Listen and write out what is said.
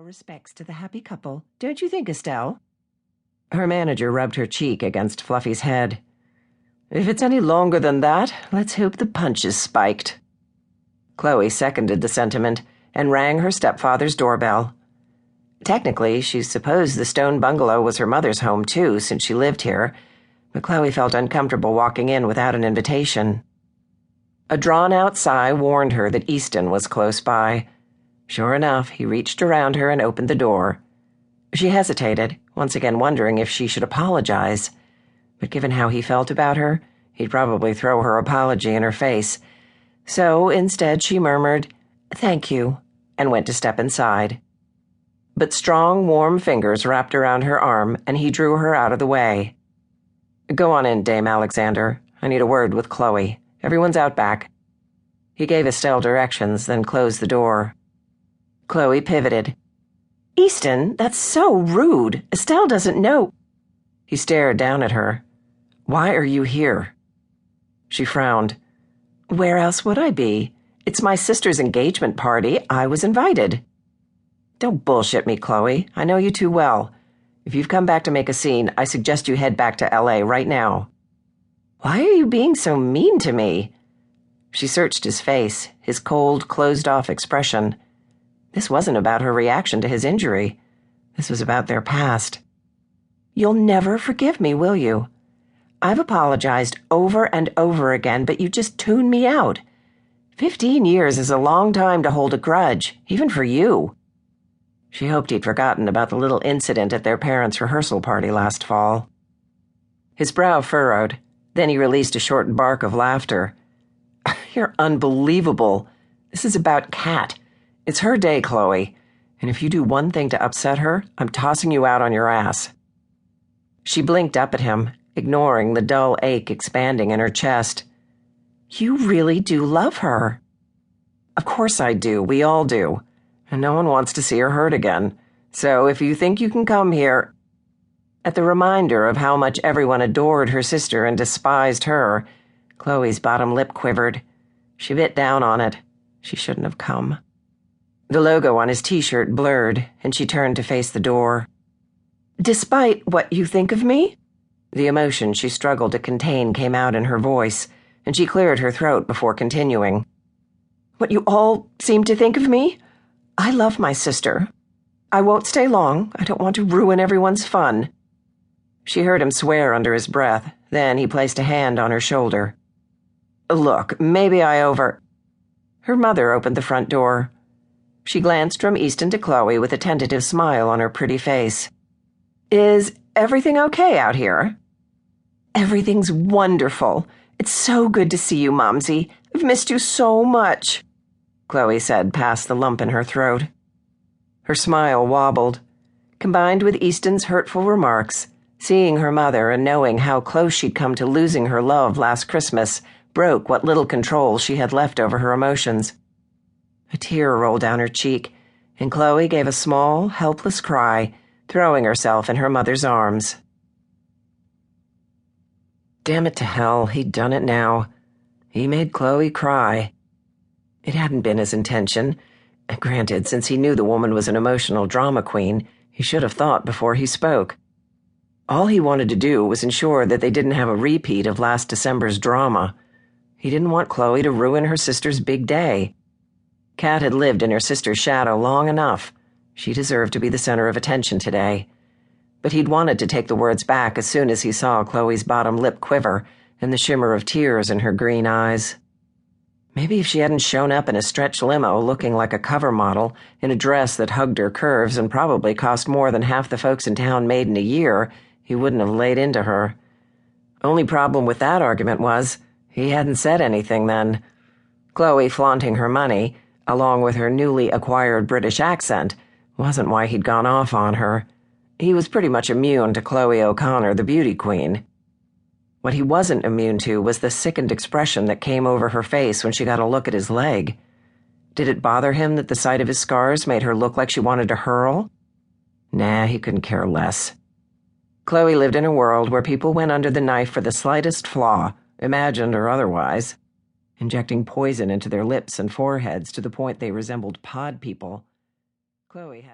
respects to the happy couple, don't you think, Estelle? Her manager rubbed her cheek against Fluffy's head. If it's any longer than that, let's hope the punch is spiked. Chloe seconded the sentiment and rang her stepfather's doorbell. Technically, she supposed the stone bungalow was her mother's home, too, since she lived here, but Chloe felt uncomfortable walking in without an invitation. A drawn-out sigh warned her that Easton was close by. Sure enough, he reached around her and opened the door. She hesitated, once again wondering if she should apologize. But given how he felt about her, he'd probably throw her apology in her face. So instead she murmured, "Thank you," and went to step inside. But strong, warm fingers wrapped around her arm, and he drew her out of the way. "Go on in, Dame Alexander. I need a word with Chloe. Everyone's out back." He gave Estelle directions, then closed the door. Chloe pivoted. "Easton, that's so rude. Estelle doesn't know." He stared down at her. "Why are you here?" She frowned. "Where else would I be? It's my sister's engagement party. I was invited." "Don't bullshit me, Chloe. I know you too well. If you've come back to make a scene, I suggest you head back to L.A. right now." "Why are you being so mean to me?" She searched his face, his cold, closed-off expression. This wasn't about her reaction to his injury. This was about their past. "You'll never forgive me, will you? I've apologized over and over again, but you just tune me out. 15 years is a long time to hold a grudge, even for you." She hoped he'd forgotten about the little incident at their parents' rehearsal party last fall. His brow furrowed. Then he released a short bark of laughter. "You're unbelievable. This is about Kat. It's her day, Chloe, and if you do one thing to upset her, I'm tossing you out on your ass." She blinked up at him, ignoring the dull ache expanding in her chest. "You really do love her." "Of course I do. We all do. And no one wants to see her hurt again. So if you think you can come here—" At the reminder of how much everyone adored her sister and despised her, Chloe's bottom lip quivered. She bit down on it. She shouldn't have come. The logo on his t-shirt blurred, and she turned to face the door. "Despite what you think of me?" The emotion she struggled to contain came out in her voice, and she cleared her throat before continuing. "What you all seem to think of me? I love my sister. I won't stay long. I don't want to ruin everyone's fun." She heard him swear under his breath. Then he placed a hand on her shoulder. "Look, maybe I over—" Her mother opened the front door. She glanced from Easton to Chloe with a tentative smile on her pretty face. "Is everything okay out here?" "Everything's wonderful. It's so good to see you, Momsy. I've missed you so much," Chloe said past the lump in her throat. Her smile wobbled. Combined with Easton's hurtful remarks, seeing her mother and knowing how close she'd come to losing her love last Christmas broke what little control she had left over her emotions. A tear rolled down her cheek, and Chloe gave a small, helpless cry, throwing herself in her mother's arms. Damn it to hell, he'd done it now. He made Chloe cry. It hadn't been his intention. Granted, since he knew the woman was an emotional drama queen, he should have thought before he spoke. All he wanted to do was ensure that they didn't have a repeat of last December's drama. He didn't want Chloe to ruin her sister's big day. Kat had lived in her sister's shadow long enough. She deserved to be the center of attention today. But he'd wanted to take the words back as soon as he saw Chloe's bottom lip quiver and the shimmer of tears in her green eyes. Maybe if she hadn't shown up in a stretch limo looking like a cover model, in a dress that hugged her curves and probably cost more than half the folks in town made in a year, he wouldn't have laid into her. Only problem with that argument was, he hadn't said anything then. Chloe flaunting her money, along with her newly acquired British accent, wasn't why he'd gone off on her. He was pretty much immune to Chloe O'Connor, the beauty queen. What he wasn't immune to was the sickened expression that came over her face when she got a look at his leg. Did it bother him that the sight of his scars made her look like she wanted to hurl? Nah, he couldn't care less. Chloe lived in a world where people went under the knife for the slightest flaw, imagined or otherwise, injecting poison into their lips and foreheads to the point they resembled pod people. Chloe hadn't